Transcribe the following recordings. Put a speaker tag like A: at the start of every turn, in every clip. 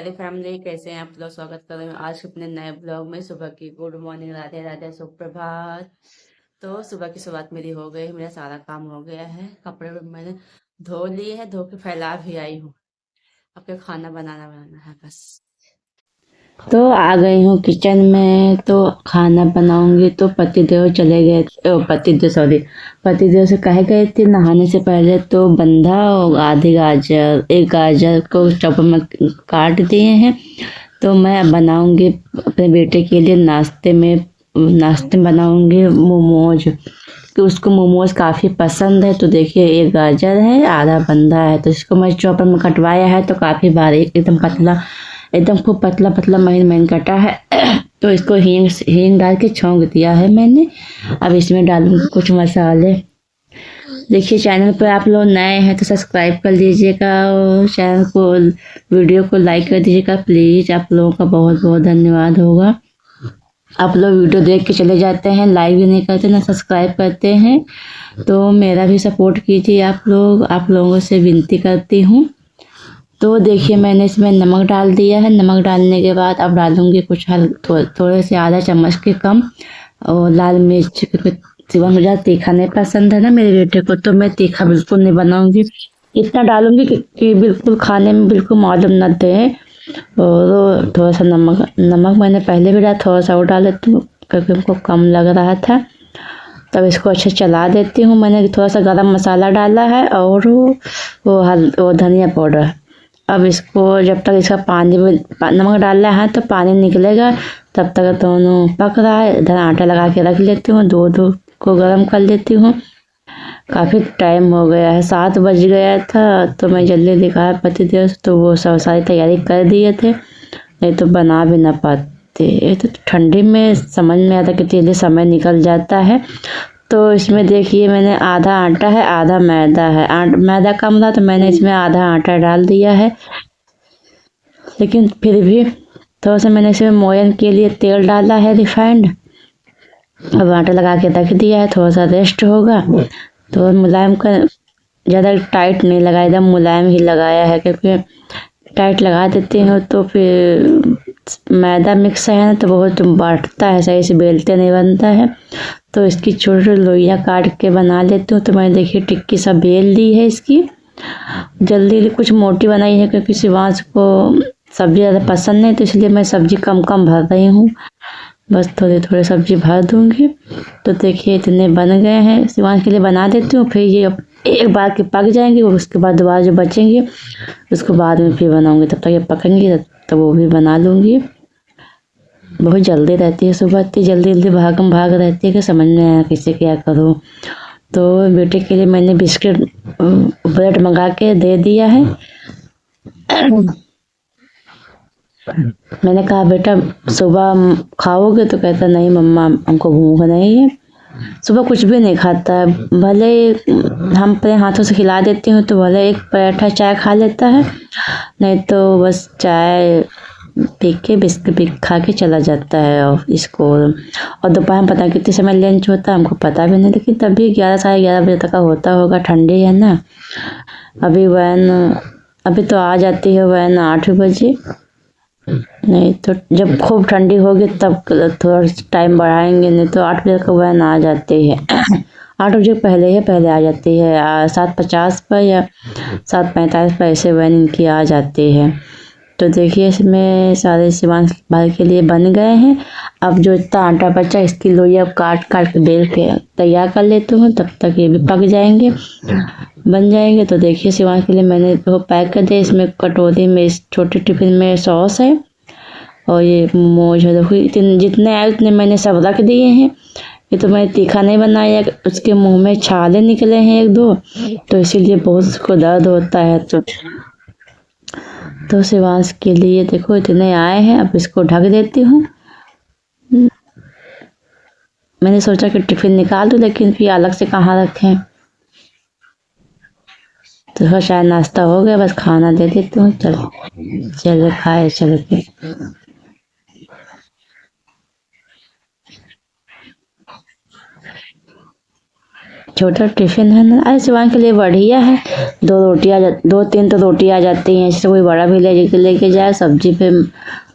A: प्यारी फैमिली, कैसे हैं आप लोग। स्वागत कर रहे हैं आज अपने नए ब्लॉग में। सुबह की गुड मॉर्निंग, राधे राधे, सुप्रभात। तो सुबह की शुरुआत मेरी हो गई, मेरा सारा काम हो गया है। कपड़े मैंने धो लिए हैं, धो के फैला भी आई हूँ। अब क्या खाना बनाना है बस। तो आ गई हूँ किचन में, तो खाना बनाऊंगी। तो पतिदेव चले गए, पतिदेव से कहे गए थे नहाने से पहले। तो बंधा और आधी गाजर, एक गाजर को चॉपर में काट दिए हैं। तो मैं बनाऊंगी अपने बेटे के लिए नाश्ते में बनाऊंगी मोमोज। तो उसको मोमोज काफ़ी पसंद है। तो देखिए, एक गाजर है, आधा बंधा है, तो इसको मैं चॉपर में कटवाया है। तो काफ़ी बारीक, एकदम पतला, एकदम खूब पतला पतला महीन महीन कटा है। तो इसको हींग डाल के छौंक दिया है मैंने। अब इसमें डालूंगी कुछ मसाले। देखिए, चैनल पर आप लोग नए हैं तो सब्सक्राइब कर लीजिएगा और चैनल को, वीडियो को लाइक कर दीजिएगा प्लीज़। आप लोगों का बहुत बहुत धन्यवाद होगा। आप लोग वीडियो देख के चले जाते हैं, लाइक भी नहीं करते ना सब्सक्राइब करते हैं। तो मेरा भी सपोर्ट कीजिए आप लोग, आप लोगों से विनती करती हूँ। तो देखिए, मैंने इसमें नमक डाल दिया है। नमक डालने के बाद अब डालूंगी कुछ थोड़े से आधा चम्मच के कम और लाल मिर्च, क्योंकि शिवम मुझे तीखा नहीं पसंद है ना मेरे बेटे को। तो मैं तीखा बिल्कुल नहीं बनाऊंगी, इतना डालूंगी कि बिल्कुल खाने में बिल्कुल मालूम न दे। और थोड़ा सा नमक मैंने पहले भी डाला, थोड़ा सा और डाल देती हूँ क्योंकि हमको कम लग रहा था। तब इसको अच्छे चला देती हूँ। मैंने थोड़ा सा गरम मसाला डाला है और वो धनिया पाउडर। अब इसको जब तक इसका नमक डालना है तो पानी निकलेगा, तब तक दोनों पक रहा है। इधर आटा लगा के रख लेती हूँ, दूध को गर्म कर लेती हूँ। काफ़ी टाइम हो गया है, 7 बज गया था। तो मैं जल्दी दिखाया पतिदेव से, तो वो सब सारी तैयारी कर दिए थे, नहीं तो बना भी ना पाते। ये तो ठंडी में समझ में आता कि जल्दी समय निकल जाता है। तो इसमें देखिए, मैंने आधा आटा है, आधा मैदा है। मैदा कम था तो मैंने इसमें आधा आटा डाल दिया है। लेकिन फिर भी थोड़ा सा मैंने इसमें मोयन के लिए तेल डाला है, रिफाइंड। अब आटा लगा के रख दिया है, थोड़ा सा रेस्ट होगा। तो मुलायम का, ज़्यादा टाइट नहीं लगाया, एकदम मुलायम ही लगाया है, क्योंकि टाइट लगा देती हूँ तो फिर मैदा मिक्स है ना, तो बहुत बाटता है, सही से बेलते नहीं बनता है। तो इसकी छोटी छोटी लोइयाँ काट के बना लेती हूँ। तो मैंने देखिए टिक्की सब बेल ली है इसकी। जल्दी कुछ मोटी बनाई है क्योंकि शिवांश को सब्जी ज़्यादा पसंद नहीं, तो इसलिए मैं सब्जी कम कम भर रही हूँ। बस थोड़े थोड़े सब्जी भर दूँगी। तो देखिए, इतने बन गए हैं। शिवांश के लिए बना देती हूँ, फिर ये एक बार के पक जाएंगे, उसके बाद दोबारा जो बचेंगे उसको बाद में फिर बनाऊँगी। तब तक ये पकेंगी तो वो भी बना लूँगी। बहुत जल्दी रहती है सुबह, इतनी जल्दी जल्दी भाग रहती है कि समझ में आया किसे क्या करूँ। तो बेटे के लिए मैंने बिस्किट ब्रेड मंगा के दे दिया है। मैंने कहा, बेटा सुबह खाओगे? तो कहता नहीं मम्मा, हमको भूख नहीं है। सुबह कुछ भी नहीं खाता है। भले हम अपने हाथों से खिला देती हूँ तो भले एक पराठा चाय खा लेता है, नहीं तो बस चाय पी के बिस्किट भी खा के चला जाता है और स्कूल। और दोपहर में पता कितने समय लंच होता है हमको पता भी नहीं, लेकिन तभी 11 साढ़े 11 बजे तक का होता होगा। ठंडी है ना। अभी तो आ जाती है वैन 8 बजे। नहीं तो जब खूब ठंडी होगी तब थोड़ा टाइम बढ़ाएंगे, नहीं तो 8 बजे तक वैन आ जाती है। 8 बजे पहले आ जाती है, 7:50 पर या 7:45 पर ऐसे वैन इनकी आ जाती है। तो देखिए, इसमें सारे शिवांश भाई के लिए बन गए हैं। अब जो इतना आटा बचा, इसकी लोइयाँ काट काट के बेल के तैयार कर लेती हूँ, तब तक ये भी पक जाएंगे, बन जाएंगे। तो देखिए, शिवांश के लिए मैंने वो पैक कर दिया। इसमें कटोरी में, इस छोटे टिफिन में सॉस है और ये मोमोज है। देखो जितने आए उतने मैंने सब रख दिए हैं। ये तो मैंने तीखा नहीं बनाया, उसके मुंह में छाले निकले हैं 1-2, तो इसीलिए बहुत उसको दर्द होता है। तो शिवांश के लिए देखो इतने आए हैं। अब इसको ढक देती हूँ। मैंने सोचा कि टिफिन निकाल दूँ, लेकिन फिर अलग से कहाँ रखें। तो शायद नाश्ता हो गया, बस खाना दे देती हूँ। चलो खाए चलो फिर। छोटा टिफिन है ना, अरे शिवांग के लिए बढ़िया है। 2 3 तो रोटी आ जाती हैं, इससे कोई बड़ा भी लेके जाए, सब्जी पे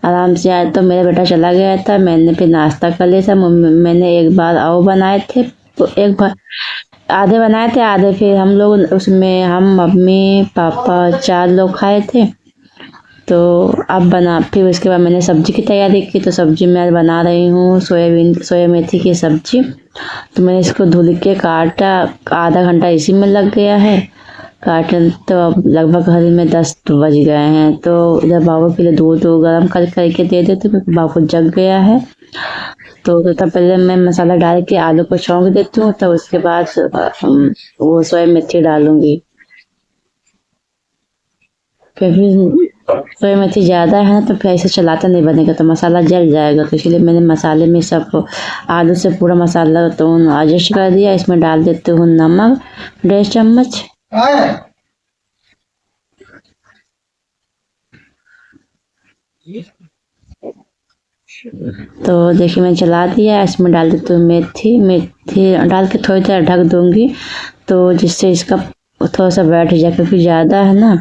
A: आराम से आए। तो मेरा बेटा चला गया था, मैंने फिर नाश्ता कर लिया था। मैंने एक बार और बनाए थे, तो एक बार आधे बनाए थे, आधे फिर हम लोग उसमें हम मम्मी पापा 4 लोग खाए थे। तो अब फिर उसके बाद मैंने सब्जी की तैयारी की। तो सब्जी मैं आज बना रही हूँ सोया मेथी की सब्जी। तो मैंने इसको धुल के काटा, आधा घंटा इसी में लग गया है काटन। तो अब लगभग घर में 10 बज गए हैं। तो जब बाबू के लिए दूध गर्म करके दे देती हूँ, बाबू जग गया है। तो तब पहले मैं मसाला डाल के आलू को छौंक देती हूँ, तो उसके बाद वो सोया मेथी डालूंगी। क्योंकि सोया मेथी ज़्यादा है ना, तो फिर ऐसे चलाता नहीं बनेगा, तो मसाला जल जाएगा। तो इसलिए मैंने मसाले में सब आलू से पूरा मसाला तो एडजस्ट कर दिया। इसमें डाल देती हूँ नमक 1.5 चम्मच। तो देखिए मैं चला दिया। इसमें डाल देती हूँ मेथी डाल के थोड़ी देर ढक दूंगी, तो जिससे इसका थोड़ा सा बैठ जाए, क्योंकि ज़्यादा है ना,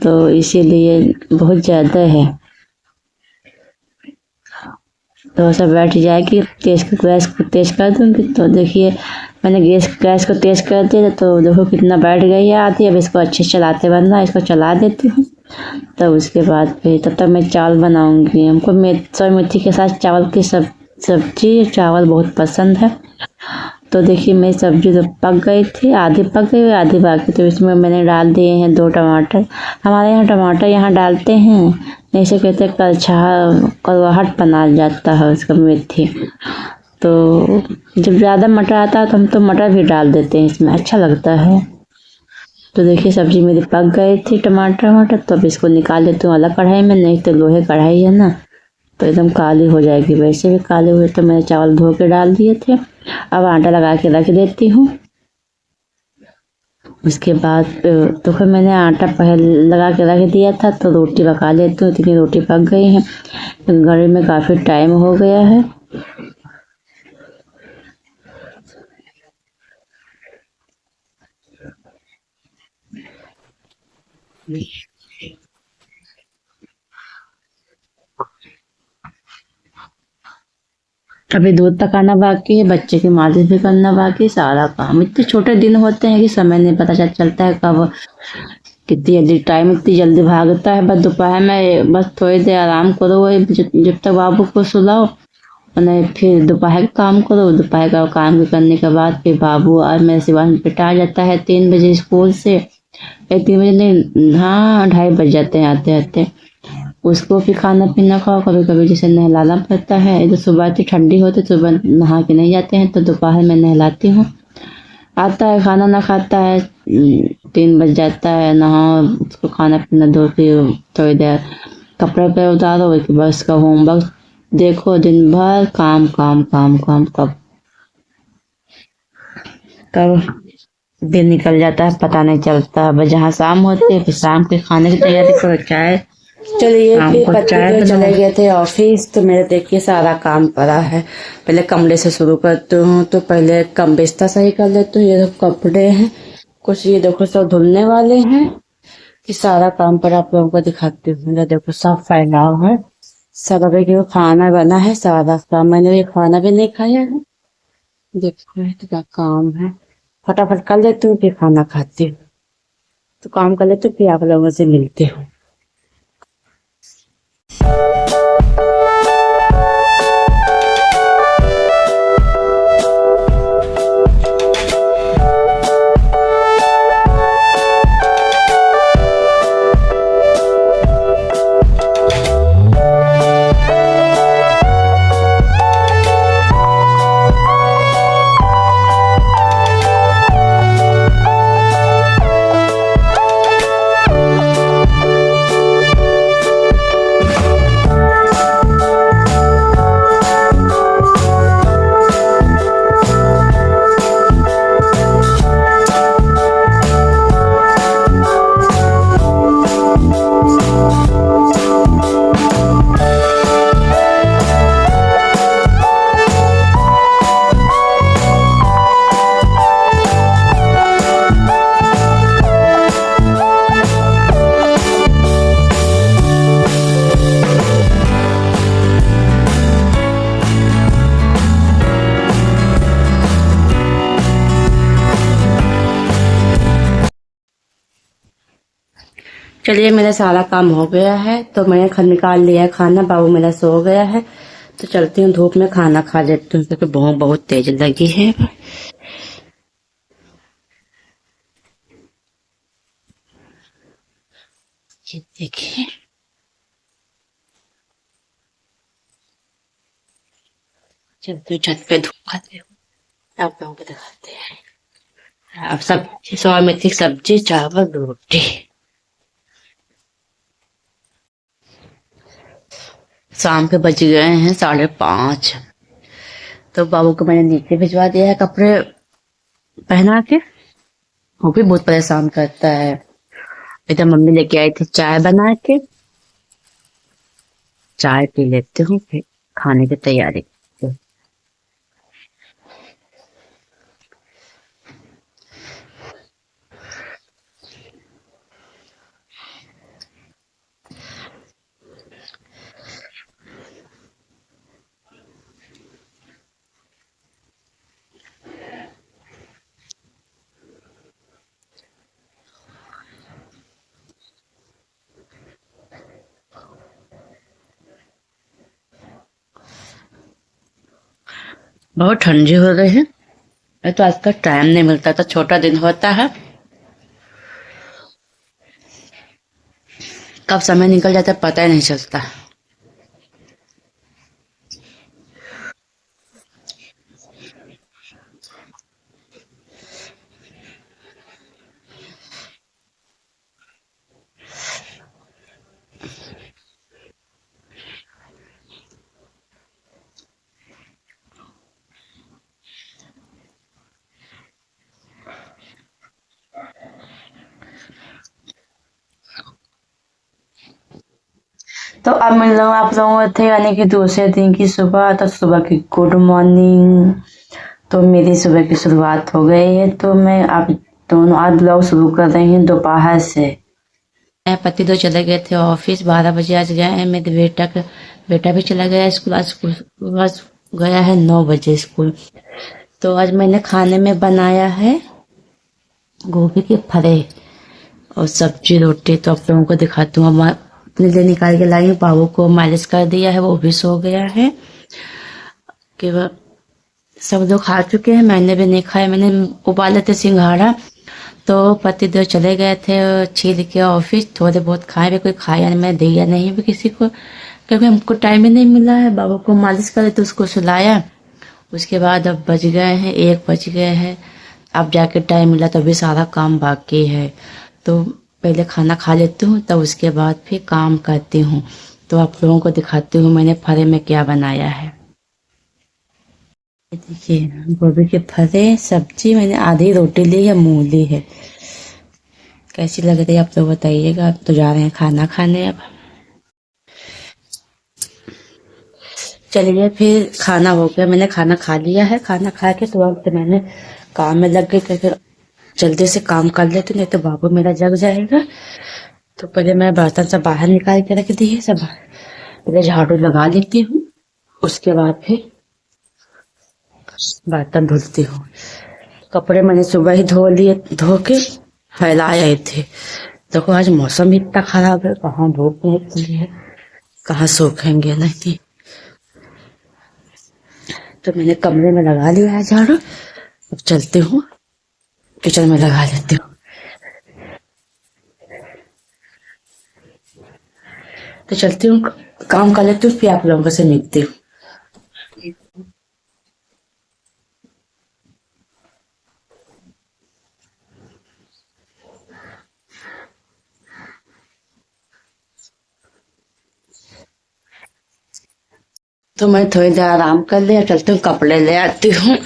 A: तो इसीलिए बहुत ज़्यादा है। थोड़ा सा बैठ जाएगी, गैस को तेज कर दूंगी। तो देखिए मैंने गैस को तेज कर दिया, तो देखो कितना बैठ गई है आधी। अब इसको अच्छे से चलाते बनना, इसको चला देती हूँ। तब उसके बाद फिर तब तक मैं चावल बनाऊंगी। हमको सोया मेथी के साथ चावल की सब्जी चावल बहुत पसंद है। तो देखिए मेरी सब्जी तो पक गई थी, आधी पक गई आधी बाकी। तो इसमें मैंने डाल दिए हैं 2 टमाटर। हमारे यहाँ टमाटर यहाँ डालते हैं, ऐसे कहते हैं कड़वाहट बना जाता है उसका मेथी। तो जब ज़्यादा मटर आता है तो हम तो मटर भी डाल देते हैं इसमें, अच्छा लगता है। तो देखिए सब्जी मेरी पक गई थी टमाटर। तो अब इसको निकाल लेती हूँ अलग कढ़ाई में, नहीं तो लोहे कढ़ाई है ना, तो एकदम काली हो जाएगी। वैसे भी काले हुए। तो मैंने चावल धो के डाल दिए थे। अब आटा लगा के रख देती हूँ। उसके बाद तो फिर मैंने आटा पहले लगा के रख दिया था। तो रोटी पका लेती हूँ, इतनी रोटी पक गई है। घड़ी में काफ़ी टाइम हो गया है। अभी दूध पकाना बाकी है, बच्चे की मालिश भी करना बाकी, सारा काम। इतने छोटे दिन होते हैं कि समय नहीं पता चलता है कब कितनी जल्दी टाइम इतनी जल्दी भागता है। बस दोपहर में बस थोड़ी देर आराम करो, वही जब तक बाबू को सुलाओ, नहीं फिर दोपहर का काम करो। दोपहर का काम करने के बाद फिर बाबू और मेरे शिवांश बेटा आ जाता है 3 बजे स्कूल से। 3 बजे नहीं, हाँ 2:30 बज जाते हैं आते आते। उसको फिर खाना पीना खाओ, कभी कभी जैसे नहलाना पड़ता है। इधर सुबह इतनी ठंडी होती तो सुबह नहा के नहीं जाते हैं, तो दोपहर में नहलाती हूँ। आता है खाना ना खाता है, 3 बज जाता है। नहाओ, उसको खाना पीना दो, फिर थोड़ी देर कपड़े पे उतारो, उसके बाद उसका होमवर्क देखो। दिन भर काम काम काम काम, कब कब दिन निकल जाता है पता नहीं चलता। बस जहाँ शाम होती है, फिर शाम के खाने की तैयारी करो, चाय। चलिए फिर पति देव चले गए थे ऑफिस, तो मेरे देखिए सारा काम पड़ा है। पहले कमरे से शुरू करती हूँ। तो पहले बिस्तर सही कर लेती हूँ। ये देखो कपड़े हैं कुछ, ये देखो सब धुलने वाले हैं। कि सारा काम पर आप लोगों को दिखाती हूँ। मेरा देखो सब फैलाव है। सब अभी के खाना बना है, सारा काम। मैंने ये खाना भी नहीं खाया है। देखो इतना काम है, फटाफट कर लेती हूँ फिर खाना खाती हूँ। तो काम कर लेती हूँ फिर आप लोगों से मिलती हूँ। चलिए मेरा सारा काम हो गया है, तो मैंने निकाल लिया है खाना। बाबू मेरा सो गया है, तो चलती हूँ धूप में खाना खा लेती हूँ, क्योंकि भूख बहुत तेज लगी है। ये देखिए, चलती हूँ छत पे धूप खाते हुए, आप लोगों को दिखाते हैं। अब सब्जी, सोया मेथी की सब्जी, चावल, रोटी। शाम के बज गए हैं 5:30। तो बाबू को मैंने नीचे भिजवा दिया है कपड़े पहना के। वो भी बहुत परेशान करता है। इधर मम्मी लेके आई थी चाय बना के, चाय पी लेती हूँ, फिर खाने की तैयारी। बहुत ठंडी हो रही है। ये तो आज का टाइम नहीं मिलता, तो छोटा दिन होता है, कब समय निकल जाता है पता ही नहीं चलता। तो अब मिल रहा हूँ आप लोगों थे, यानी कि दूसरे दिन की सुबह। तो सुबह की गुड मॉर्निंग। तो मेरी सुबह की शुरुआत हो गई है, तो मैं आप दोनों आज ब्लॉग शुरू कर रही हूँ दोपहर से। मेरे पति तो चले गए थे ऑफिस, 12 बजे आज गए हैं। मेरे बेटा भी चला गया स्कूल। आज गया है 9 बजे स्कूल। तो आज मैंने खाने में बनाया है गोभी के फरे और सब्जी रोटी। तो आप लोगों को दिखाती हूँ। अब अपने लिए निकाल के लाई हूँ, बाबू को मालिश कर दिया है, वो भी सो गया है। कि वह सब लोग खा चुके हैं, मैंने भी नहीं खाया। मैंने उबाले थे सिंघाड़ा, तो पतिदेव चले गए थे छील के ऑफिस। थोड़े बहुत खाए भी, कोई खाया नहीं, मैं दिया नहीं भी किसी को, क्योंकि हमको टाइम ही नहीं मिला है। बाबू को मालिश करे तो उसको सुलाया। उसके बाद अब बज गए हैं 1 बज गए हैं। अब जाके टाइम मिला, तो अभी सारा काम बाकी है। तो पहले खाना खा लेती हूँ, तब उसके बाद फिर काम करती हूँ। तो आप लोगों को दिखाती हूँ मैंने फरे में क्या बनाया है। ये देखिए, गोभी के फरे सब्जी, मैंने आधी रोटी ली है, मूली है। कैसी लग रही है आप लोग बताइएगा। अब तो जा रहे हैं खाना खाने। अब चलिए, फिर खाना हो गया, मैंने खाना खा लिया है। खाना खा के तुरंत मैंने काम में लग गई, फिर जल्दी से काम कर लेती, नहीं तो बाबू मेरा जग जाएगा। तो पहले मैं बर्तन सब बाहर निकाल के रख दिए, सब पहले झाड़ू लगा लेती हूँ, उसके बाद फिर बर्तन धुलती हूँ। कपड़े मैंने सुबह ही धो लिए, धो के फैलाए थे। देखो आज मौसम इतना खराब है, कहाँ धूप निकली है, कहाँ सूखेंगे नहीं। तो मैंने कमरे में लगा लिया है झाड़ू। अब चलती हूँ किचन में लगा लेती हूँ। तो चलती हूँ, काम कर लेती हूँ, फिर आप लोगों से मिलती हूँ। तो मैं थोड़ी देर आराम कर लिया, चलती हूँ कपड़े ले आती हूँ,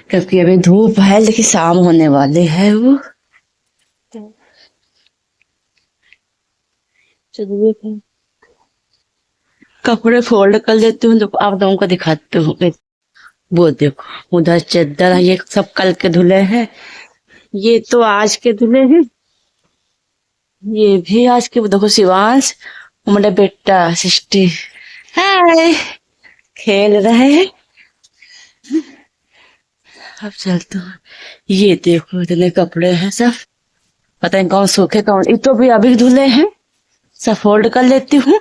A: क्योंकि अभी धूप है लेकिन शाम होने वाली है। वो चलिए, कपड़े फोल्ड कर लेती हूँ, तो आप लोगों को दिखाती हूँ। वो देखो, उधर चादर है, ये सब कल के धुले हैं, ये तो आज के धुले हैं, ये भी आज के। देखो शिवांश, मेरा बेटा सिस्टी, हाय, खेल रहे हैं। अब चलते हैं। ये देखो, इतने कपड़े हैं सब, पता नहीं कौन सूखे कौन, ये तो भी अभी धुले हैं। सब फोल्ड कर लेती हूँ।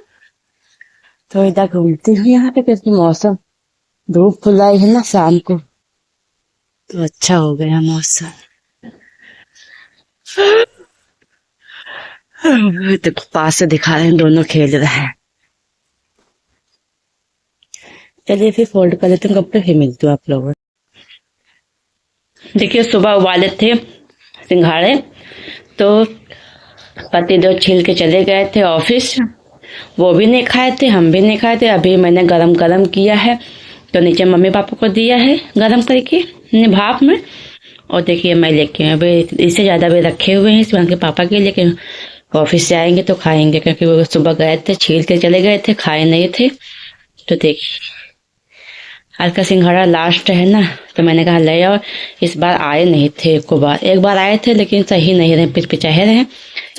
A: तो इधर घूमती हूँ यहाँ पे, क्योंकि मौसम धूप खुलाई है ना शाम को, तो अच्छा हो गया मौसम। तो पास से दिखा रहे हैं, दोनों खेल रहे हैं। चलिए फिर फोल्ड कर लेते हैं कपड़े, फिर मिलती हूँ आप लोगों से। देखिए सुबह उबाले थे सिंघाड़े, तो पति दो छील के चले गए थे ऑफिस, वो भी नहीं खाए थे, हम भी नहीं खाए थे। अभी मैंने गरम गरम किया है, तो नीचे मम्मी पापा को दिया है गरम करके भाप में। और देखिए मैं लेके अभी इससे ज़्यादा भी रखे हुए हैं शिवांग के पापा के लिए, कि ऑफिस से आएंगे तो खाएंगे, क्योंकि वो सुबह गए थे छील के चले गए थे, खाए नहीं थे। तो देखिए आज का सिंघाड़ा लास्ट है ना, तो मैंने कहा ले आओ। इस बार आए नहीं थे, एक बार आए थे लेकिन सही नहीं रहे, पिचपिचाहे रहे।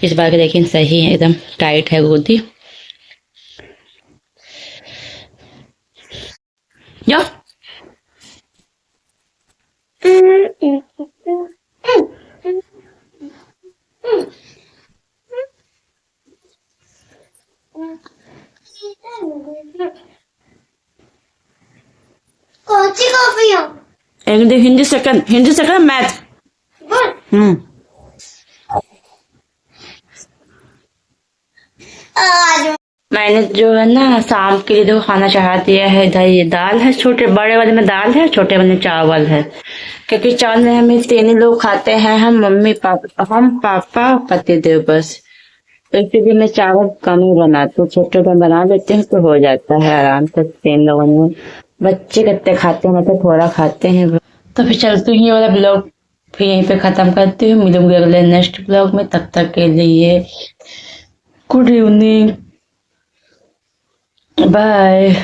A: इस बार के लेकिन सही है, एकदम टाइट है गोदी। जाओ।
B: कौन सी कॉफी हो?
A: एक दिन हिंदी सेकंड मैथ।
B: आज
A: मैंने जो है ना शाम के लिए देखो खाना चढ़ा दिया है। इधर ये दाल है, छोटे बड़े वाले में दाल है, छोटे वाले में चावल है। क्योंकि चावल में हम तीन ही लोग खाते हैं, हम मम्मी पापा, हम पापा पति देव बस। तो इसीलिए मैं चावल कम ही बनाती हूँ, छोटे में बना देते हैं तो हो जाता है आराम से तीन लोगों में। बच्चे कितने खाते हैं, मतलब थोड़ा खाते हैं। तो फिर चलती हूँ, ये वाला ब्लॉग फिर यहीं पे खत्म करती हूँ। मिलूंगी अगले नेक्स्ट ब्लॉग में, तब तक के लिए गुड इवनिंग, बाय,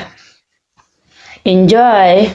A: एंजॉय।